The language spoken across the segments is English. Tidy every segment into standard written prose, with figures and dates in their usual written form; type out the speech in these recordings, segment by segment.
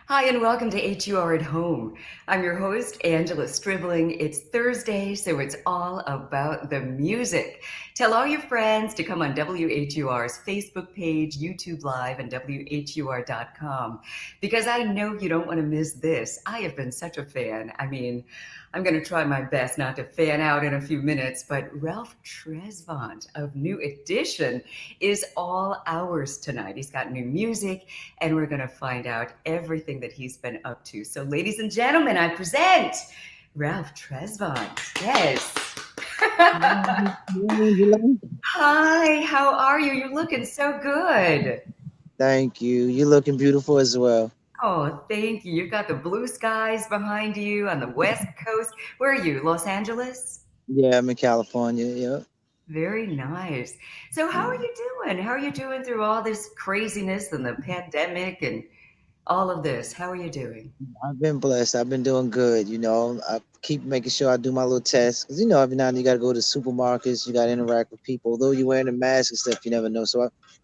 Hi, and welcome to HUR at Home. I'm your host, Angela Stribling. It's Thursday, so it's all about the music. Tell all your friends to come on WHUR's Facebook page, YouTube Live, and WHUR.com because I know you don't want to miss this. I have been such a fan. I'm going to try my best not to fan out in a few minutes, but Ralph Tresvant of New Edition is all ours tonight. He's got new music, and we're going to find out everything that he's been up to. So, ladies and gentlemen, I present Ralph Tresvant. Yes. Angela. Hi, how are you? You're looking so good. Thank you. You're looking beautiful as well. Oh, thank you. You've got the blue skies behind you on the West Coast. Where are you? Los Angeles? Yeah, I'm in California. Yeah. Very nice. So, how are Yeah. you doing? How are you doing through all this craziness and the pandemic and all of this? How are you doing? I've been blessed. I've been doing good. I keep making sure I do my little tests. Because, every now and then you got to go to supermarkets. You got to interact with people. Although you're wearing a mask and stuff, you never know.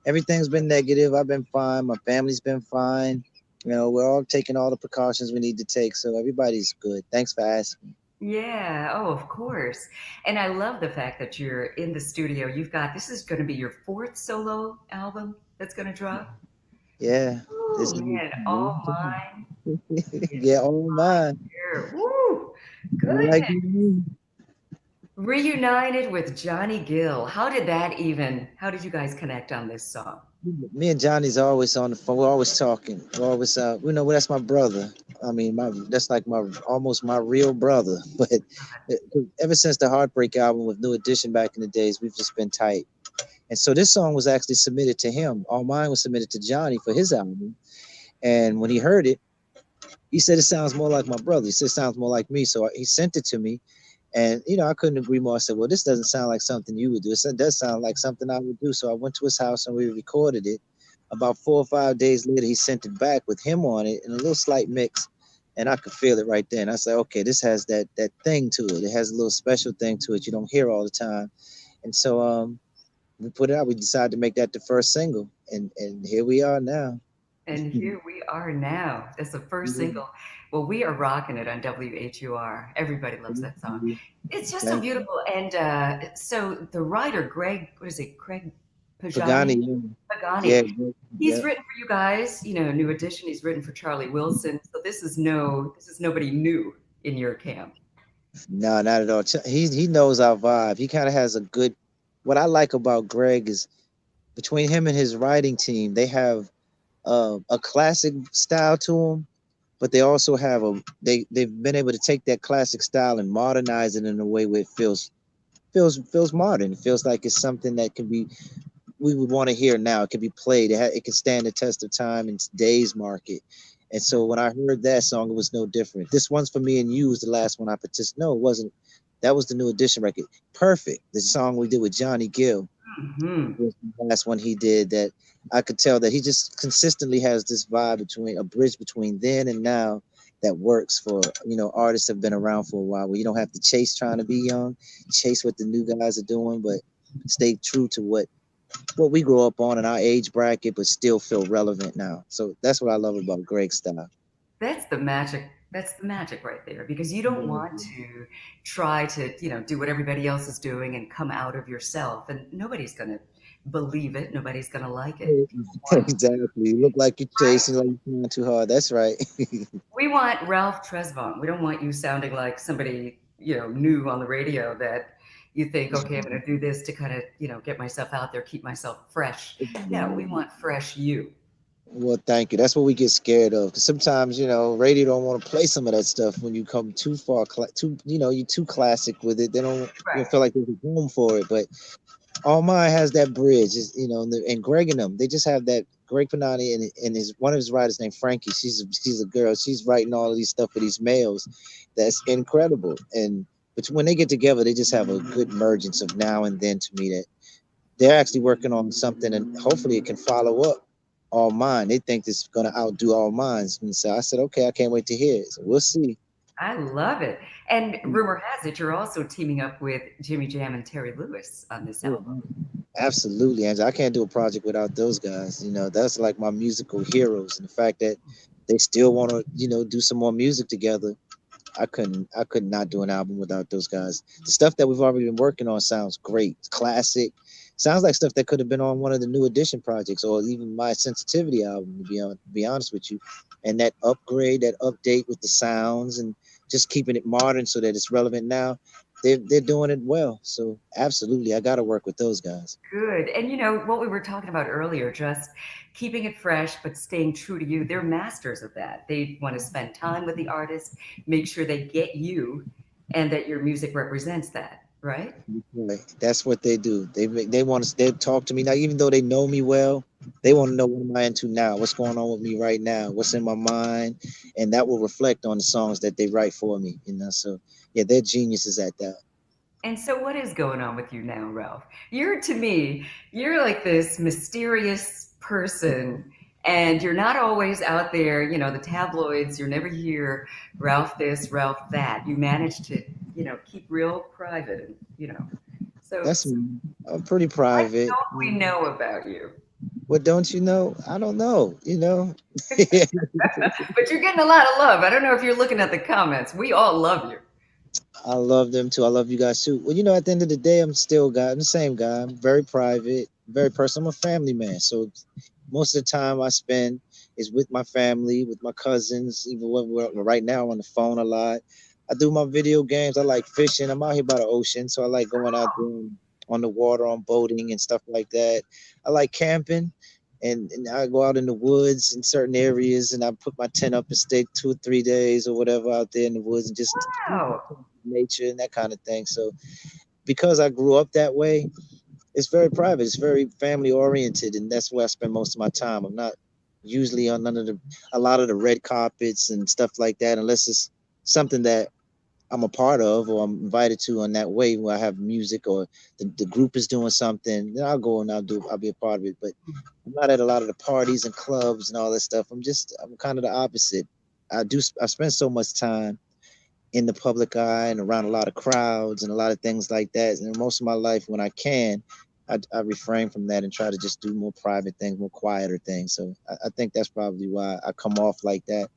Everything's been negative. I've been fine. My family's been fine. We're all taking all the precautions we need to take. So everybody's good. Thanks for asking. Yeah. Oh, of course. And I love the fact that you're in the studio. This is going to be your fourth solo album that's going to drop. Yeah. Oh, This is man. All mine. yeah, all mine. Here. Woo. You like Goodness. it? Reunited with Johnny Gill. How did you guys connect on this song? Me and Johnny's always on the phone. We're always talking. We're always, that's my brother. I mean, that's like my almost my real brother. But ever since the Heartbreak album with New Edition back in the days, we've just been tight. And so this song was actually submitted to him. All mine was submitted to Johnny for his album. And when he heard it, he said it sounds more like my brother. He said it sounds more like me. So he sent it to me. And I couldn't agree more. I said, well, this doesn't sound like something you would do. It does sound like something I would do. So I went to his house and we recorded it. About 4 or 5 days later, he sent it back with him on it and a little slight mix, and I could feel it right there. And I said, okay, this has that thing to it. It has a little special thing to it you don't hear all the time. And so we put it out. We decided to make that the first single, and here we are now. And here we are now. That's the first single. Well, we are rocking it on WHUR. Everybody loves that song. It's just so Thank you. beautiful. And so the writer, Greg, what is it, Craig Pagani, Pajani? yeah, Pagani. He's yeah. written for you guys, New Edition. He's written for Charlie Wilson. So this is nobody new in your camp. No, not at all. He knows our vibe. He kind of has a good. What I like about Greg is between him and his writing team, they have a classic style to them, but they also have they've been able to take that classic style and modernize it in a way where it feels modern. It feels like it's something that can be we would want to hear now. It can be played. It can stand the test of time in today's market. And so when I heard that song, it was no different. This one's for me and you was the last one I participated. No, it wasn't. That was the New Edition record. Perfect. The song we did with Johnny Gill Hmm. was the last one he did that I could tell that he just consistently has this vibe between a bridge between then and now that works for artists that have been around for a while where you don't have to chase trying to be young, chase what the new guys are doing, but stay true to what we grew up on in our age bracket, but still feel relevant now. So that's what I love about Greg's style. That's the magic. That's the magic right there because you don't want to try to, do what everybody else is doing and come out of yourself. And nobody's going to believe it. Nobody's going to like it. People want, Exactly. You look like you're right? chasing, like you're trying too hard. That's right. We want Ralph Tresvant. We don't want you sounding like somebody, new on the radio that you think, okay, I'm going to do this to kind of, get myself out there, keep myself fresh. No, we want fresh you. Well, thank you. That's what we get scared of. Because sometimes, radio don't want to play some of that stuff when you come too far, you're too classic with it. They don't you Right. feel like there's room for it. But All Mine has that bridge, and Greg and them, they just have that. Greg Panani and his one of his writers named Frankie. She's a girl. She's writing all of these stuff for these males. That's incredible. And but when they get together, they just have a good mergence of now and then. To me, that they're actually working on something, and hopefully it can follow up All Mine. They think it's going to outdo All Mines, and so I said, okay, I can't wait to hear it. So we'll see. I love it. And rumor has it you're also teaming up with Jimmy Jam and Terry Lewis on this Yeah, album. absolutely, Angela. I can't do a project without those guys. That's like my musical heroes, and the fact that they still want to, do some more music together. I could not do an album without those guys. The stuff that we've already been working on sounds great. It's classic. Sounds like stuff that could have been on one of the New Edition projects or even my Sensitivity album, to be honest with you. And that upgrade, that update with the sounds and just keeping it modern so that it's relevant now. They're doing it well. So absolutely, I got to work with those guys. Good. And you know what we were talking about earlier, just keeping it fresh but staying true to you. They're masters of that. They want to spend time with the artist, make sure they get you and that your music represents that, right? Right. That's what they do. They want to they talk to me now, even though they know me well. They want to know what am I into now, what's going on with me right now, what's in my mind, and that will reflect on the songs that they write for me. So yeah, they're geniuses at that. And so what is going on with you now, Ralph? You're to me, you're like this mysterious person and you're not always out there, the tabloids, you're never here, Ralph this, Ralph that. You manage to, keep real private and, so That's me. I'm pretty what private. don't we know about you? What don't you know? I don't know. But you're getting a lot of love. I don't know if you're looking at the comments. We all love you. I love them too. I love you guys too. Well, at the end of the day, I'm still guy. I'm the same guy. I'm very private, very personal. I'm a family man. So most of the time I spend is with my family, with my cousins, even when we're right now on the phone a lot. I do my video games. I like fishing. I'm out here by the ocean, so I like going out there on the water, on boating and stuff like that. I like camping. And I go out in the woods in certain areas and I put my tent up and stay 2 or 3 days or whatever out there in the woods and just Wow. nature and that kind of thing. So because I grew up that way, it's very private. It's very family oriented, and that's where I spend most of my time. I'm not usually on none of a lot of the red carpets and stuff like that, unless it's something that I'm a part of or I'm invited to in that way where I have music or the group is doing something. Then I'll go and I'll be a part of it. But I'm not at a lot of the parties and clubs and all that stuff. I'm kind of the opposite. I spend so much time in the public eye and around a lot of crowds and a lot of things like that. And most of my life, when I can, I refrain from that and try to just do more private things, more quieter things. So I think that's probably why I come off like that.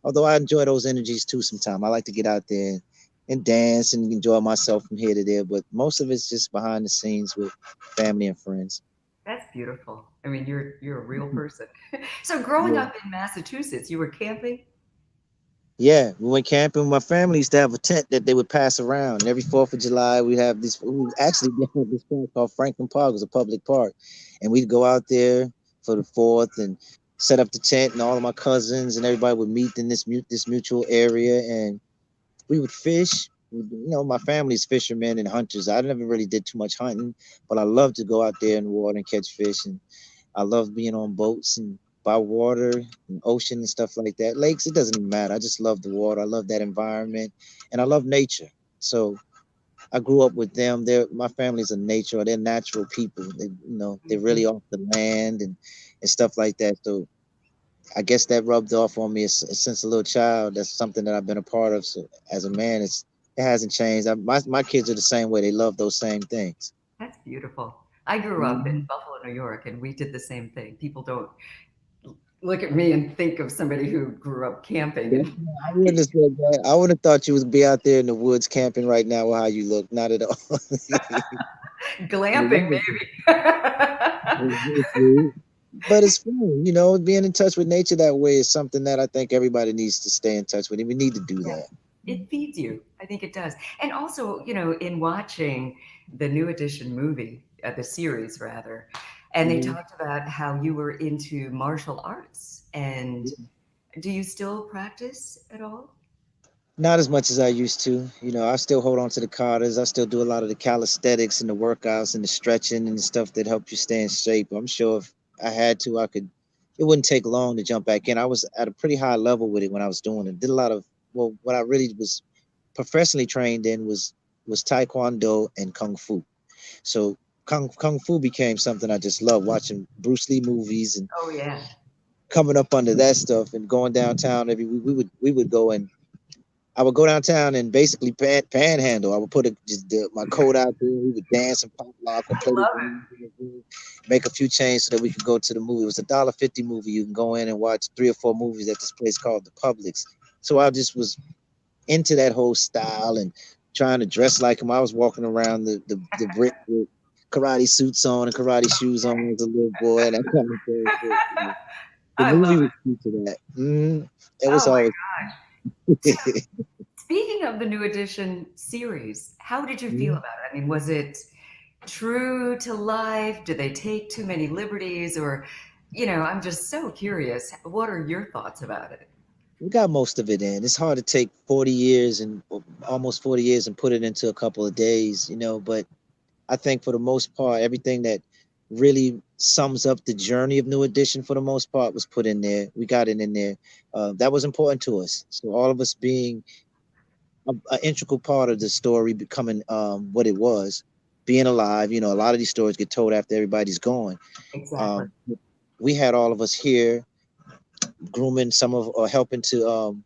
Although I enjoy those energies too sometimes. I like to get out there and dance and enjoy myself from here to there. But most of it's just behind the scenes with family and friends. That's beautiful. I mean, you're a real person. So growing Yeah. up in Massachusetts, you were camping? Yeah, we went camping. My family used to have a tent that they would pass around. And every 4th of July, we'd have this. We actually did this park called Franklin Park. It was a public park, and we'd go out there for the 4th and set up the tent. And all of my cousins and everybody would meet in this mutual area, and we would fish. My family's fishermen and hunters. I never really did too much hunting, but I love to go out there in the water and catch fish. And I love being on boats and by water and ocean and stuff like that. Lakes, it doesn't even matter. I just love the water. I love that environment, and I love nature. So I grew up with them. My family's a nature. They're natural people. They're Mhm. really off the land and stuff like that. So I guess that rubbed off on me since a little child. That's something that I've been a part of. So as a man, it hasn't changed. My kids are the same way. They love those same things. That's beautiful. I grew up in Mhm. Buffalo, New York, and we did the same thing. People don't look at me and think of somebody who grew up camping and I wouldn't have said that. I would have thought you would be out there in the woods camping right now with how you look. Not at all. glamping, maybe. But it's fun, being in touch with nature that way is something that I think everybody needs to stay in touch with. And we need to do Yeah, that. it feeds you. I think it does. And also, in watching the New Edition movie, the series rather, and they Mhm. talked about how you were into martial arts. And do you still practice at all? Not as much as I used to. I still hold on to the Carters. I still do a lot of the calisthenics and the workouts and the stretching and the stuff that helps you stay in shape. I'm sure if I had to, I could. It wouldn't take long to jump back in. I was at a pretty high level with it when I was doing it. Did a lot of what I really was professionally trained in was Taekwondo and Kung Fu. So Kung Fu became something I just love watching Bruce Lee movies and Oh, yeah. coming up under that stuff and going downtown every we would go and I would go downtown and basically panhandle. I would put my coat out there. We would dance and pop lock or I play the love games in the room, make a few changes so that we could go to the movie. It was $1.50 movie. You can go in and watch 3 or 4 movies at this place called the Publix. So I just was into that whole style and trying to dress like him. I was walking around the brick with karate suits on and karate shoes on as a little boy and that kind of thing. So, the I love movie was it. true to that. It was Oh my always. gosh. So speaking of the New Edition series, how did you feel about it? I mean, was it true to life? Did they take too many liberties? Or, I'm just so curious. What are your thoughts about it? We got most of it in. It's hard to take 40 years and almost 40 years and put it into a couple of days, but I think for the most part, everything that really sums up the journey of New Edition for the most part was put in there. We got it in there. That was important to us. So all of us being an integral part of the story becoming what it was, being alive, a lot of these stories get told after everybody's gone. Exactly. Um, we had all of us here grooming some of or helping to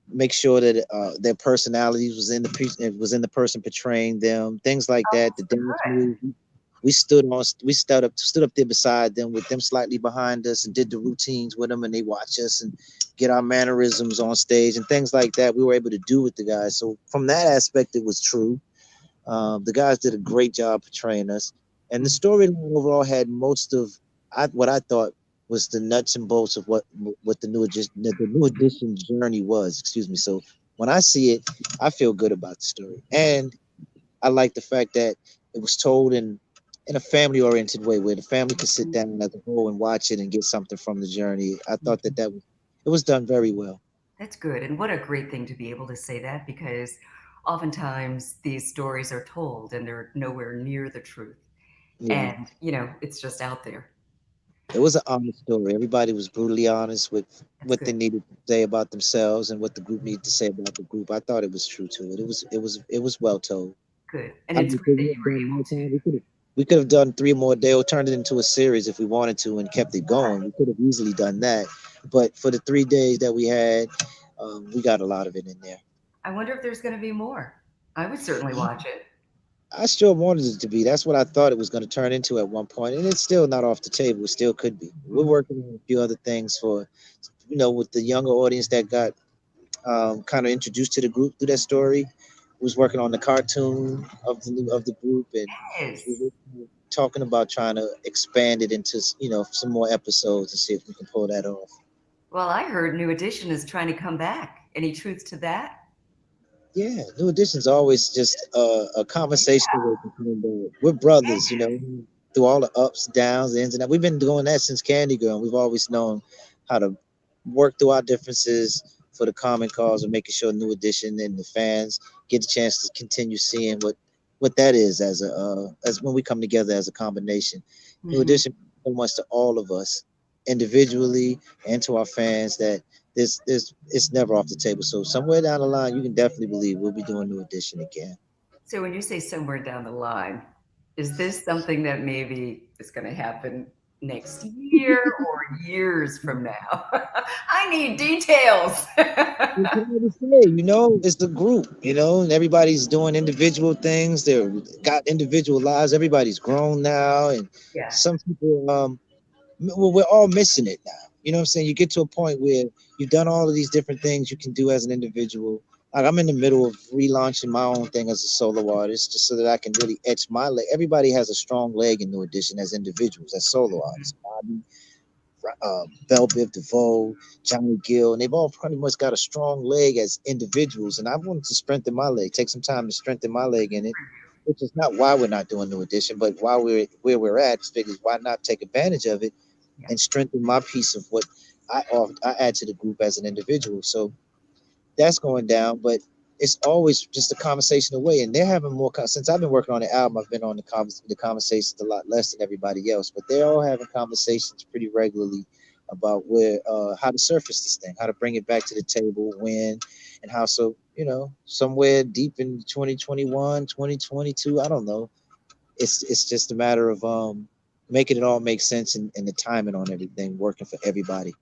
make sure that their personalities was in the person portraying them, things like that. The dance moves, we stood up there beside them with them slightly behind us and did the routines with them, and they watch us and get our mannerisms on stage and things like that. We were able to do with the guys. So from that aspect, it was true. The guys did a great job portraying us, and the Mhm. storyline overall had most of what I thought was the nuts and bolts of what the new edition journey was. Excuse me. So when I see it, I feel good about the story, and I like the fact that it was told in a family oriented way, where the family could sit down as a whole and watch it and get something from the journey. I thought that was it was done very well. That's good. And what a great thing to be able to say that because oftentimes these stories are told and they're nowhere near the truth. Yeah. And, it's just out there. It was an honest story. Everybody was brutally honest with That's what good. they needed to say about themselves and what the group needed to say about the group. I thought it was true to it. It was well told. Good. And I it's mean, great could that we you have were done more able time? We could have done 3 more days or turned it into a series if we wanted to and kept it going. We could have easily done that. But for the 3 days that we had, we got a lot of it in there. I wonder if there's going to be more. I would certainly watch it. I sure wanted it to be. That's what I thought it was going to turn into at one point, and it's still not off the table. It still could be. We're Mhm. working on a few other things for, with the younger audience that got kind of introduced to the group through that story. Was working on the cartoon of the group, and we Yes. were talking about trying to expand it into some more episodes and see if we can pull that off. Well, I heard New Edition is trying to come back. Any truth to that? Yeah, New Edition's always just a conversation away from coming back. We're brothers, through all the ups, downs, the ins and outs. We've been doing that since Candy Girl. We've always known how to work through our differences for the common cause of making sure New Edition and the fans get a chance to continue seeing what that is as when we come together as a combination. New Hmm. Edition means so much to all of us individually and to our fans that this it's never off the table. So somewhere down the line, you can definitely believe we'll be doing New Edition again. So when you say somewhere down the line, is this something that maybe is going to happen next year or years from now? I need details. It's hard to say, it's the group, and everybody's doing individual things. They're got individual lives. Everybody's grown now, and Yeah. some people, well, we're all missing it now. You know what I'm saying? You get to a point where you've done all of these different things you can do as an individual. Like I'm in the middle of relaunching my own thing as a solo artist, just so that I can really etch my leg. Everybody has a strong leg in New Edition as individuals, as solo artists. Bobby, Belle Biv DeVoe, Johnny Gill, and they've all pretty much got a strong leg as individuals. And I wanted to strengthen my leg, take some time to strengthen my leg in it, which is not why we're not doing New Edition, but why we're where we're at. Figures why not take advantage of it Yeah. and strengthen my piece of what I add to the group as an individual. So that's going down, but it's always just a conversation away. And they're having more since I've been working on the album. I've been on the conversations a lot less than everybody else, but they're all having conversations pretty regularly about where how to surface this thing, how to bring it back to the table, when, and how. So somewhere deep in 2021, 2022, I don't know. It's just a matter of making it all make sense and the timing on everything working for everybody.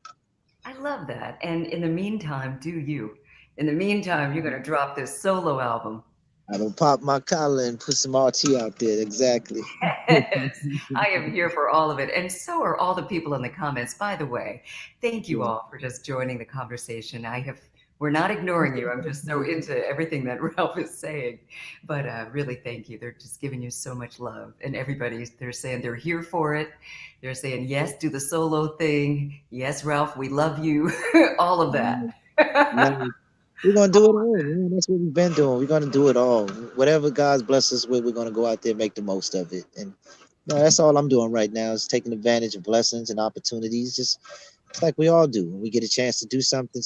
I love that. And in the meantime, do you. In the meantime, you're going to drop this solo album. I don't pop my collar and put some RT out there. Exactly. Yes, I am here for all of it. And so are all the people in the comments. By the way, thank you Yeah. all for just joining the conversation. We're not ignoring you. I'm just so into everything that Ralph is saying. But really, thank you. They're just giving you so much love. And everybody, they're saying they're here for it. They're saying, yes, do the solo thing. Yes, Ralph, we love you. All of that. No, we're gonna do it all, man. That's what we've been doing. We're gonna do it all. Whatever God's blessed us with, we're gonna go out there and make the most of it. And no, that's all I'm doing right now is taking advantage of blessings and opportunities. Just it's like we all do. When we get a chance to do something,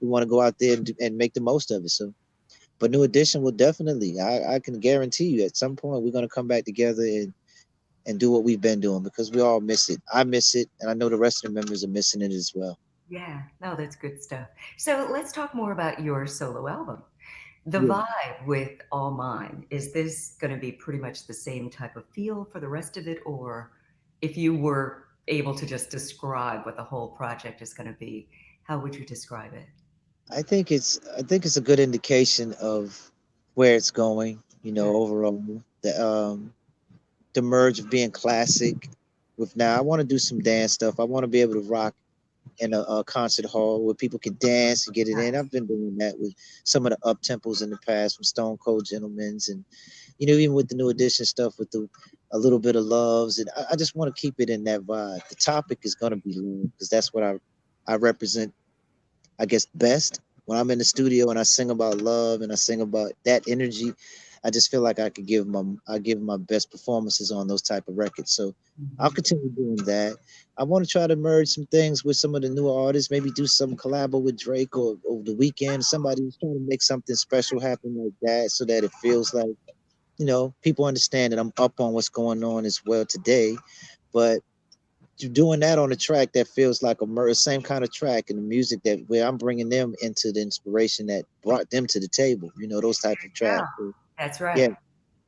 we want to go out there and make the most of it. So, but New Edition will definitely. I can guarantee you, at some point, we're gonna come back together and do what we've been doing because we all miss it. I miss it, and I know the rest of the members are missing it as well. Yeah, no, that's good stuff. So let's talk more about your solo album. The Yeah. vibe with All Mine, is this going to be pretty much the same type of feel for the rest of it? Or if you were able to just describe what the whole project is going to be, how would you describe it? I think it's a good indication of where it's going. You know, overall, the merge of being classic with now. I want to do some dance stuff. I want to be able to rock in a concert hall where people can dance and get it in. I've been doing that with some of the up tempos in the past from Stone Cold Gentlemen's, and even with the New Edition stuff with the a little bit of loves, and I just want to keep it in that vibe. The topic is gonna be love because that's what I represent, I guess, best when I'm in the studio and I sing about love and I sing about that energy. I just feel like I give my best performances on those type of records. So I'll Mhm. continue doing that. I want to try to merge some things with some of the newer artists, maybe do some collabo with Drake or over the weekend. Somebody who's trying to make something special happen like that so that it feels like, people understand that I'm up on what's going on as well today. But you're doing that on a track that feels like same kind of track and the music that where I'm bringing them into the inspiration that brought them to the table. Those type of Yeah, tracks. So, that's yeah, right.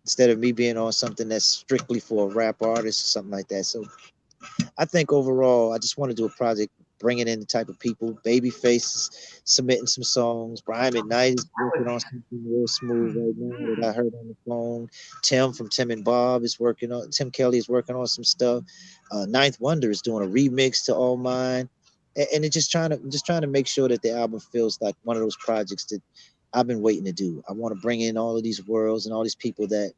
instead of me being on something that's strictly for a rap artist or something like that. So I think overall, I just want to do a project bringing in the type of people, baby faces, submitting some songs. Brian McKnight is That would working be on something real smooth right now that mhm. I heard on the phone. Tim from Tim and Bob is working on. Tim Kelly is working on some stuff. Ninth Wonder is doing a remix to All Mine, and it's just trying to make sure that the album feels like one of those projects that I've been waiting to do. I want to bring in all of these worlds and all these people that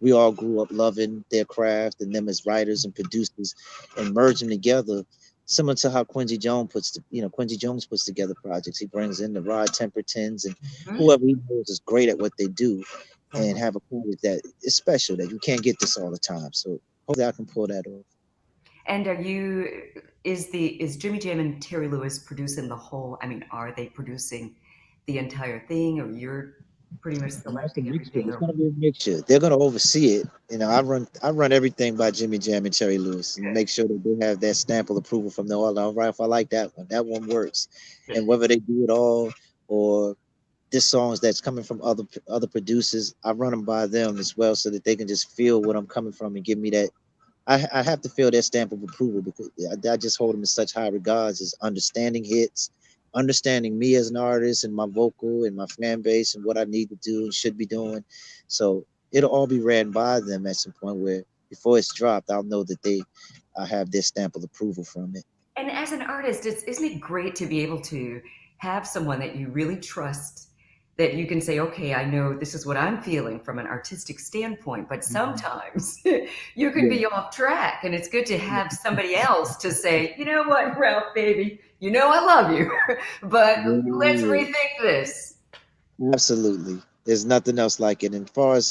we all grew up loving their craft and them as writers and producers and merge them together, similar to how Quincy Jones puts together projects. He brings in the Rod Tempertons and Mhm. whoever he knows is great at what they do, and have a project that is special that you can't get this all the time. So hopefully I can pull that off. And is Jimmy Jam and Terry Lewis producing the whole? I mean, are they producing the entire thing, or you're pretty much And that's a selecting mixture. everything? It's Or gonna be a mixture. They're gonna oversee it. I run everything by Jimmy Jam and Terry Lewis and make sure that they have that stamp of approval from the all right. If I like that one works. And whether they do it all or this songs that's coming from other producers, I run them by them as well so that they can just feel what I'm coming from and give me that. I have to feel their stamp of approval because I just hold them in such high regards as understanding hits, understanding me as an artist and my vocal and my fan base and what I need to do and should be doing. So it'll all be ran by them at some point where before it's dropped, I'll know that I have their stamp of approval from it. and as an artist, isn't it great to be able to have someone that you really trust, that you can say, okay, I know this is what I'm feeling from an artistic standpoint, but Mhm. sometimes you can Yeah. be off track, and it's good to have somebody else to say, you know what, Ralph, baby, you know I love you, but let's Yeah. rethink this. Absolutely. There's nothing else like it. And as far as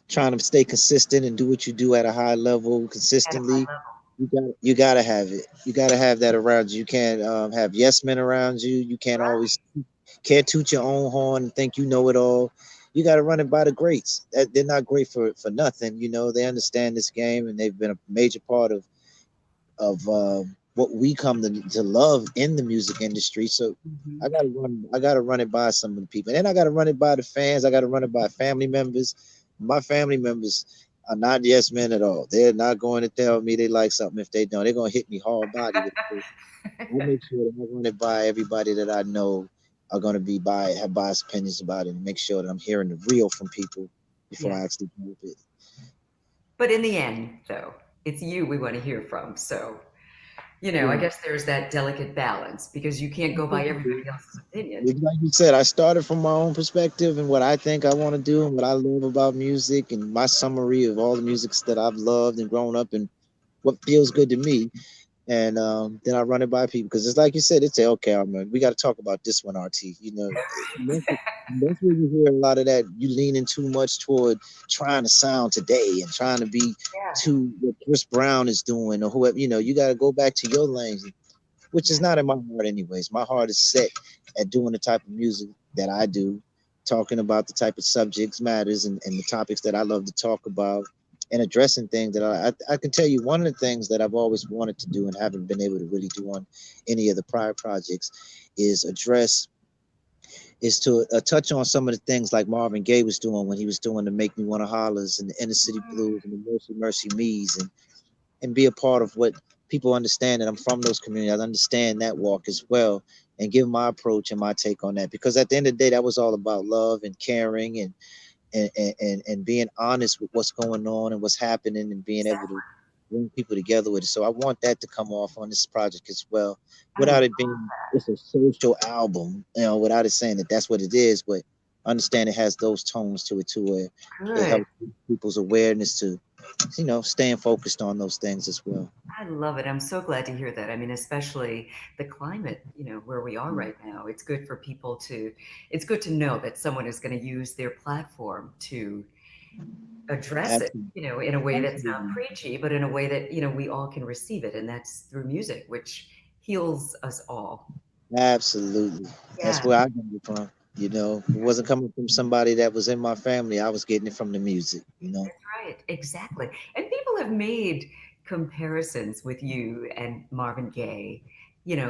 trying to stay consistent and do what you do at a high level At a high consistently, level. you gotta have it. You gotta have that around you. You can't have yes men around you. You can't toot your own horn and think you know it all. You gotta run it by the greats. They're not great for nothing. They understand this game and they've been a major part of what we come to love in the music industry. So Mhm. I gotta run it by some of the people. And then I gotta run it by the fans. I gotta run it by family members. My family members are not yes men at all. They're not going to tell me they like something if they don't. They're gonna hit me hard body with it. I make sure that I run it by everybody that I know are going to have biased opinions about it, and make sure that I'm hearing the real from people before Yeah. I actually do it. But in the end, though, it's you we want to hear from. So, I Yeah. guess there's that delicate balance because you can't go by everybody else's opinion. Like you said, I started from my own perspective and what I think I want to do and what I love about music and my summary of all the musics that I've loved and grown up and what feels good to me. And then I run it by people because it's like you said, they say, okay, we got to talk about this one, RT. That's where you hear a lot of that. You leaning too much toward trying to sound today and trying to be Yeah. to what Chris Brown is doing or whoever. You got to go back to your lanes, which is Yeah. not in my heart, anyways. My heart is set at doing the type of music that I do, talking about the type of subjects matters and the topics that I love to talk about and addressing things that I can tell you one of the things that I've always wanted to do and haven't been able to really do on any of the prior projects is to touch on some of the things like Marvin Gaye was doing when he was doing the Make Me Wanna Hollers and the Inner City Blues and the Mercy Mercy Me's and be a part of what people understand that I'm from those communities. I understand that walk as well and give my approach and my take on that because at the end of the day that was all about love and caring and being honest with what's going on and what's happening and being able Exactly. to bring people together with it. So I want that to come off on this project as well, I love without it being it's a social album, without it saying that that's what it is, but understand it has those tones to it too, where it good. helps people's awareness to, staying focused on those things as well. I love it. I'm so glad to hear that. I mean, especially the climate, where we are Yeah, right now. It's good to know that someone is going to use their platform to address it, absolutely, in a way that's not absolutely, preachy, but in a way that, we all can receive it. And that's through music, which heals us all. absolutely. That's Yeah, where I got it from. It wasn't coming from somebody that was in my family. I was getting it from the music. that's right. Exactly. And people have made comparisons with you and Marvin Gaye,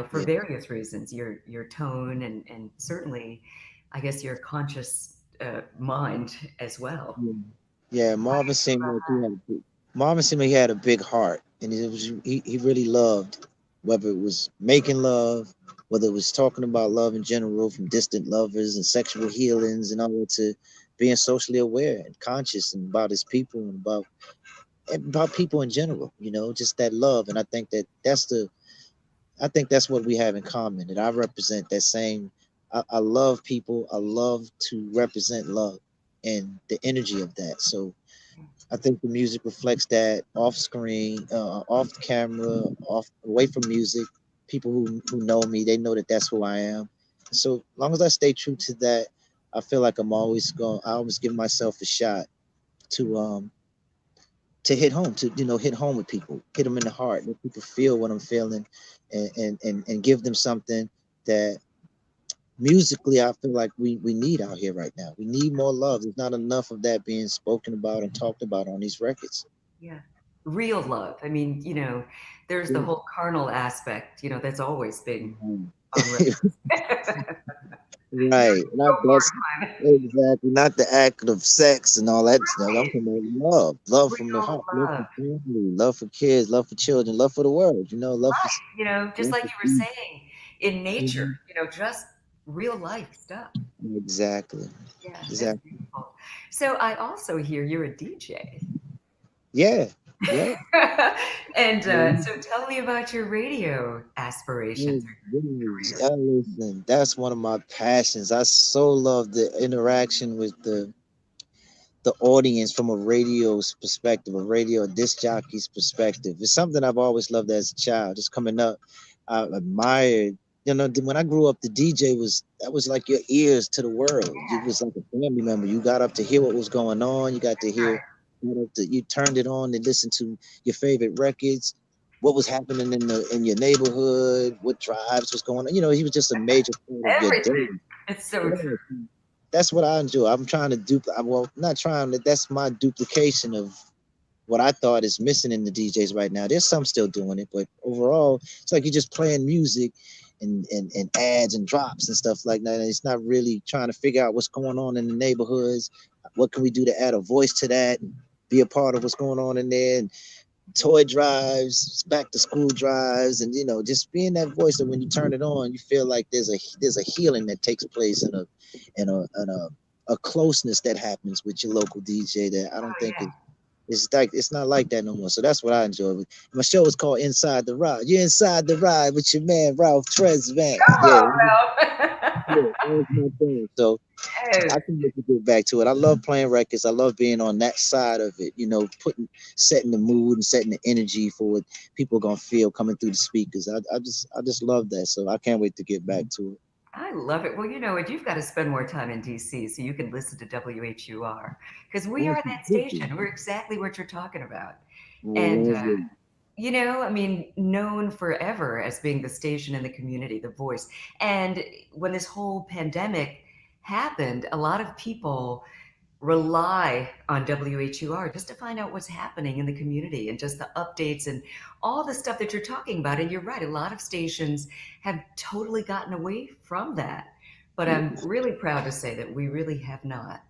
for Yeah. various reasons, your tone and certainly, I guess, your conscious mind as well. Yeah. Yeah, Marvin seemed like he had a big heart, and he really loved, whether it was making love, whether it was talking about love in general, from distant lovers and sexual healings, and all that to being socially aware and conscious and about his people and about people in general. Just that love, and I think that's what we have in common. That I represent that same. I love people. I love to represent love and the energy of that. So I think the music reflects that off screen, off the camera, off away from music. People who know me, they know that that's who I am. So as long as I stay true to that, I feel like I always give myself a shot to hit home, to hit home with people, hit them in the heart, let people feel what I'm feeling, and give them something that musically I feel like we need out here right now. We need more love. There's not enough of that being spoken about and talked about on these records. Yeah. Real love. I mean, there's the whole carnal aspect, that's always been Mhm. on records. Yours Right. is Not so that's far gone. exactly not the act of sex and all that stuff. I'm Right. talking about love. Love from the Real heart. Love for love. family, love for kids, love for children, love for the world, love for Life, just love like for you were peace. saying, in nature, Mhm. just real life stuff. Exactly. Yeah, that's Exactly. beautiful. So I also hear you're a DJ. Yeah. Yeah. And Yeah. so tell me about your radio Oh, aspirations or goodness. career. Listen, that's one of my passions. I so love the interaction with the audience from a radio's perspective, a radio disc jockey's perspective. It's something I've always loved as a child. Just coming up, I admired. When I grew up, the DJ was like your ears to the world. It was like a family member. You got up to hear what was going on. You got to hear. You turned it on and listened to your favorite records. What was happening in your neighborhood? What tribes was going on? He was just a major part of your day. Everything. It's so true. Yeah, that's what I enjoy. I'm trying to duplicate. Well, not trying to. That's my duplication of what I thought is missing in the DJs right now. There's some still doing it, but overall, it's like you're just playing music and ads and drops and stuff like that. And it's not really trying to figure out what's going on in the neighborhoods. What can we do to add a voice to that and be a part of what's going on in there? toy drives, back to school drives, and just being that voice that when you turn it on, you feel like there's a healing that takes place and a closeness that happens with your local DJ that I don't Oh think yeah. it's not like that no more. So that's what I enjoy. My show is called Inside the Ride. You're inside the ride with your man Ralph Tresvant. Come Yeah, on, yeah, Ralph. that was my thing. So Yes. I can make it get back to it. I love playing records. I love being on that side of it. Setting the mood and setting the energy for what people are gonna feel coming through the speakers. I just love that. So I can't wait to get back to it. I love it. Well, you know what? You've got to spend more time in DC so you can listen to WHUR because we are that Absolutely. station. We're exactly what you're talking about. I And, love it. I mean, known forever as being the station in the community, the voice. And when this whole pandemic happened, a lot of people rely on WHUR just to find out what's happening in the community and just the updates and all the stuff that you're talking about. And you're right, a lot of stations have totally gotten away from that. But I'm really proud to say that we really have not.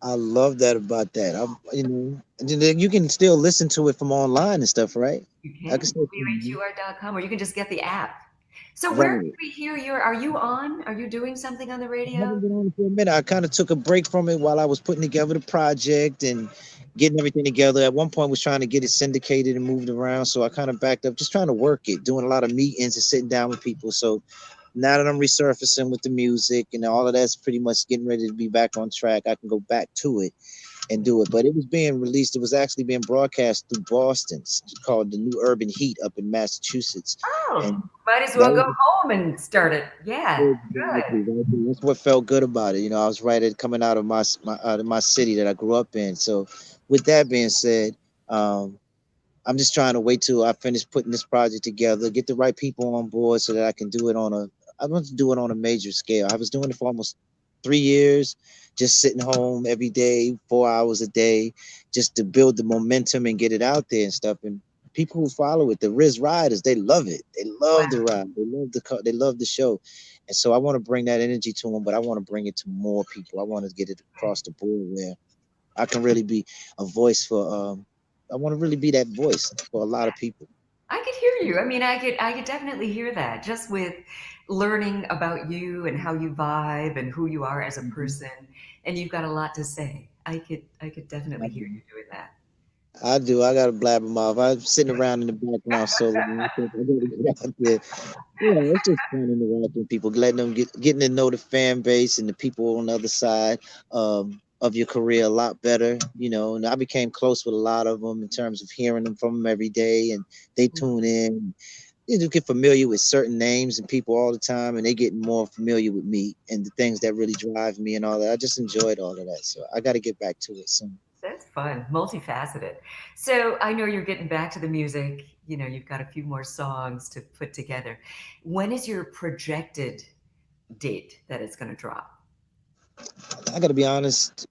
I love that about that. And then you can still listen to it from online and stuff, right? You I can can, still WHUR.com, or you can just get the app. So where can right. we hear your, are you on? Are you doing something on the I radio? haven't been on it for a minute. I kind of took a break from it while I was putting together the project and getting everything together. At one point, was trying to get it syndicated and moved around, so I kind of backed up, just trying to work it, doing a lot of meetings and sitting down with people. So now that I'm resurfacing with the music and all of that's pretty much getting ready to be back on track, I can go back to it and do it. But it was being released. It was actually being broadcast through Boston. It's called the New Urban Heat up in Massachusetts, Oh, and might as that well was go home and start it. Yeah, good. exactly right. That's what felt good about it. I was right at coming out of my city that I grew up in. So, with that being said, um, I'm just trying to wait till I finish putting this project together, get the right people on board, so that I can do it on a. I want to do it on a major scale. I was doing it for almost 3 years, just sitting home every day, 4 hours a day, just to build the momentum and get it out there and stuff. And people who follow it, the Riz Riders, they love it. They love the Wow. ride. They love the show. And so I want to bring that energy to them, but I want to bring it to more people. I want to get it across the board where I can really be a voice for. I want to really be that voice for a lot of people. I could hear you. I mean, I could definitely hear that just with learning about you and how you vibe and who you are as a person. And you've got a lot to say. I could definitely hear you doing that. I do. I got a blabber mouth. I'm sitting around in the background so long. I think I gotta get out there. Yeah, it's just fun interacting with people, letting them getting to know the fan base and the people on the other side of your career a lot better. And I became close with a lot of them in terms of hearing them from them every day, and they tune in. You just get familiar with certain names and people all the time, and they get more familiar with me and the things that really drive me and all that. I just enjoyed all of that, so I got to get back to it soon. That's fun, multifaceted. So I know you're getting back to the music. You've got a few more songs to put together. When is your projected date that it's going to drop? I got to be honest.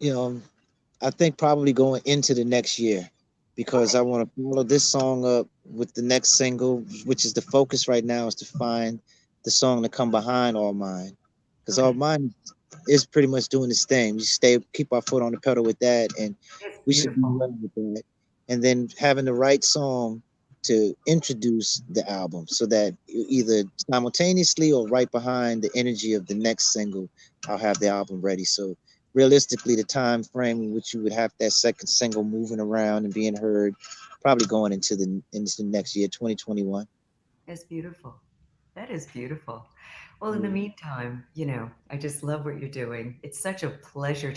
I think probably going into the next year because Okay. I want to follow this song up with the next single, which is the focus right now is to find the song to come behind All Mine. Because All Okay. Mine is pretty much doing its thing. We keep our foot on the pedal with that, and It's we should do beautiful. well with that. And then having the right song to introduce the album so that either simultaneously or right behind the energy of the next single, I'll have the album ready. So realistically, the time frame in which you would have that second single moving around and being heard, probably going into the next year, 2021. It's beautiful. That is beautiful. Well, in the Yeah. meantime, I just love what you're doing. It's such a pleasure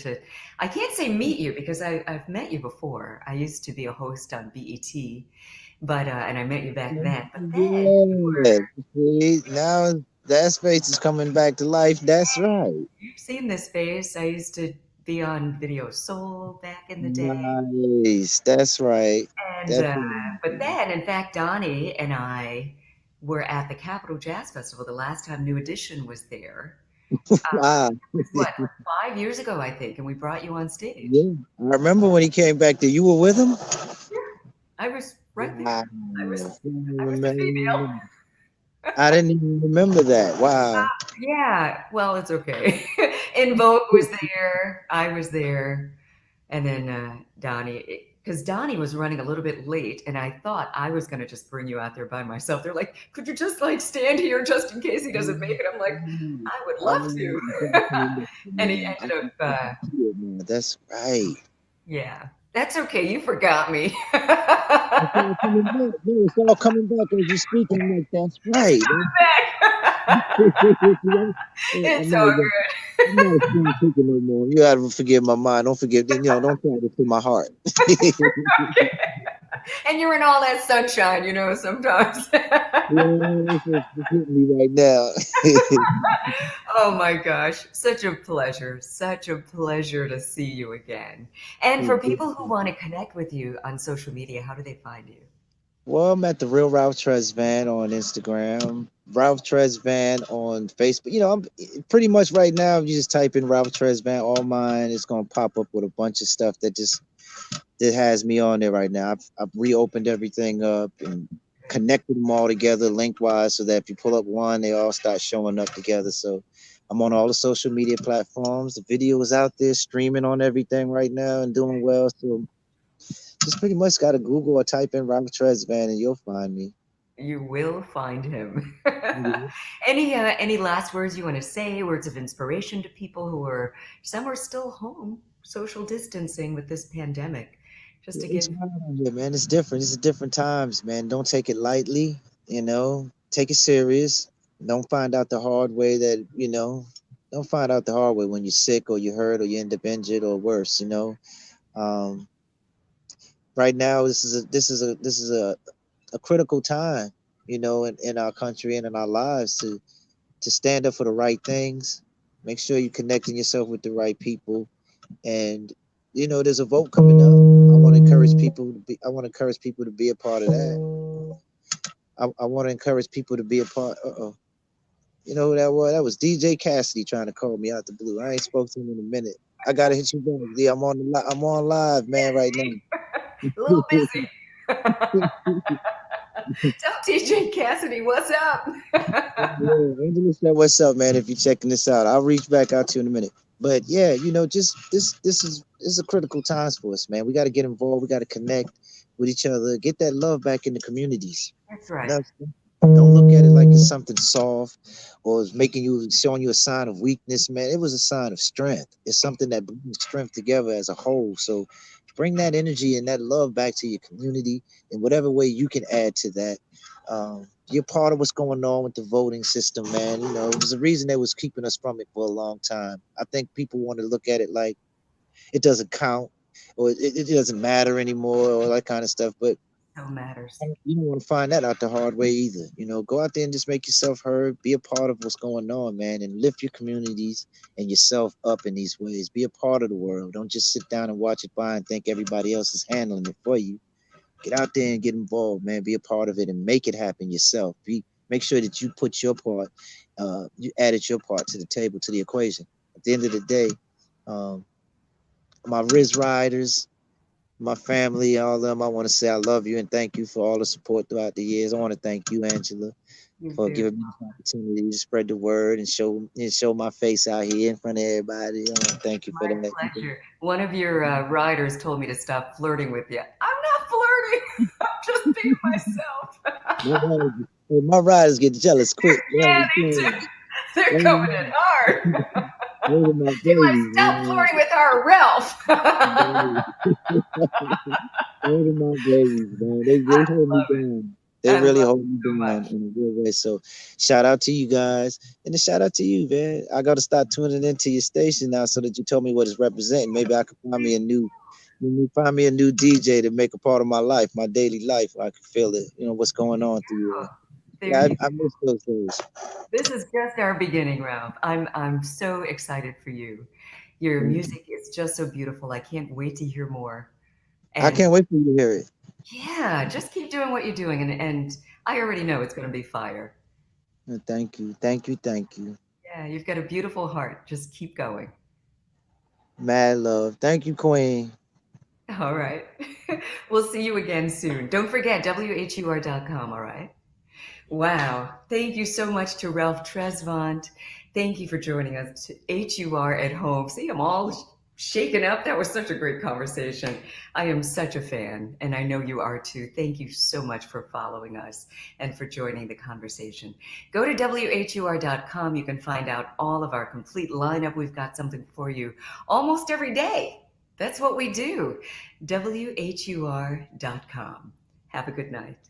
I can't say meet you because I've met you before. I used to be a host on BET, and I met you back then. But then Yeah. See, now that space is coming back to life. That's right. you've seen this face. I used to be on Video Soul back in the day. Nice. That's right. And, That's but then, in fact, Donnie and I were at the Capitol Jazz Festival the last time New Edition was there. wow. It was what, 5 years ago, I think, and we brought you on stage. Yeah. I remember when he came back there. You were with him? Yeah, I was right there. Wow. I was the female. I didn't even remember that. Wow. Yeah, well, it's okay. In Vogue was there. I was there, and then Donnie. because Donnie was running a little bit late, and I thought I was going to just bring you out there by myself. They're like, could you just like stand here just in case he doesn't make it? I'm like, I would I love mean, to. you gotta come in there. And he I ended up, can see it, man. That's right. yeah, that's okay. You forgot me. It's all coming back. No, it's all coming back as you speak. I'm like, that's It's right. coming back. I'm It's not, all even- I'm not a spring chicken no more. You gotta forgive my mind. Don't forgive, don't try to to my heart. good. And you're in all that sunshine, sometimes. Yeah, it's hitting me right now. Oh my gosh, such a pleasure. Such a pleasure to see you again. And for people who want to connect with you on social media, how do they find you? Well, I'm at the real Ralph Tresvant on Instagram, Ralph Tresvant on Facebook. I'm pretty much right now. If you just type in Ralph Tresvant, all mine, it's gonna pop up with a bunch of stuff that has me on there right now. I've reopened everything up and connected them all together link-wise so that if you pull up one, they all start showing up together. So I'm on all the social media platforms. The video is out there streaming on everything right now and doing well. So just pretty much got to Google or type in Robert Tresvant and you'll find me. You will find him. Mhm. Any last words you want to say? Words of inspiration to people who are some are still home, social distancing with this pandemic, just to It's give. hard out here, man. It's different. It's different times, man. Don't take it lightly. Take it serious. Don't find out the hard way don't find out the hard way when you're sick or you're hurt or you end up injured or worse. Um, right now, this is a critical time, in our country and in our lives to stand up for the right things. Make sure you're connecting yourself with the right people. And there's a vote coming up. I want to encourage people to be a part of that. I want to encourage people to be a part. You know who that was? That was DJ Cassidy trying to call me out the blue. I ain't spoke to him in a minute. I gotta hit you back, D. I'm on live, man, right now. A little busy. Tell TJ Cassidy what's up. Yeah, Angela said, "What's up, man? If you're checking this out, I'll reach back out to you in a minute." But yeah, just this is a critical times for us, man. We got to get involved. We got to connect with each other. Get that love back in the communities. That's right. That's, don't look at it like it's something soft or it's showing you a sign of weakness, man. It was a sign of strength. It's something that brings strength together as a whole. So bring that energy and that love back to your community in whatever way you can add to that. You're part of what's going on with the voting system, man. It was a reason they was keeping us from it for a long time. I think people want to look at it like it doesn't count or it doesn't matter anymore or that kind of stuff. But So matters. you don't want to find that out the hard way either. Go out there and just make yourself heard, be a part of what's going on, man, and lift your communities and yourself up in these ways. Be a part of the world. Don't just sit down and watch it by and think everybody else is handling it for you. Get out there and get involved, man. Be a part of it and make it happen yourself. Make sure that you put your part, you added your part to the table, to the equation. At the end of the day, um, my Riz Riders, my family, all of them, I want to say I love you and thank you for all the support throughout the years. I want to thank you, Angela, You for too. giving me this opportunity to spread the word and show my face out here in front of everybody. I want to thank you for My that. pleasure. One of your riders told me to stop flirting with you. I'm not flirting. I'm just being myself. My riders get jealous quick. Yeah, they do. They're Those coming in hard. are my You must babies, stop man. flirting with our Ralph. Those are my babies, man. They hold me down. They I love really hold it me so down much. in a good way. So shout out to you guys. And a shout out to you, man. I gotta start tuning into your station now so that you tell me what it's representing. Maybe I can find me a new DJ to make a part of my life, my daily life. Where I can feel it, what's going on through There yeah, you I miss those days. This is just our beginning, Ralph. I'm so excited for you. Your Thank you. music is just so beautiful. I can't wait to hear more. I And can't wait for you to hear it. yeah, just keep doing what you're doing and I already know it's going to be fire. Thank you. Thank you. Thank you. Yeah, you've got a beautiful heart. Just keep going. Mad love. Thank you, Queen. All right. We'll see you again soon. Don't forget WHUR.com, all right? Wow. Thank you so much to Ralph Tresvant. Thank you for joining us to HUR at home. See, I'm all Shaken up. That was such a great conversation. I am such a fan, and I know you are too. Thank you so much for following us and for joining the conversation. Go to WHUR.com. You can find out all of our complete lineup. We've got something for you almost every day. That's what we do. WHUR.com. Have a good night.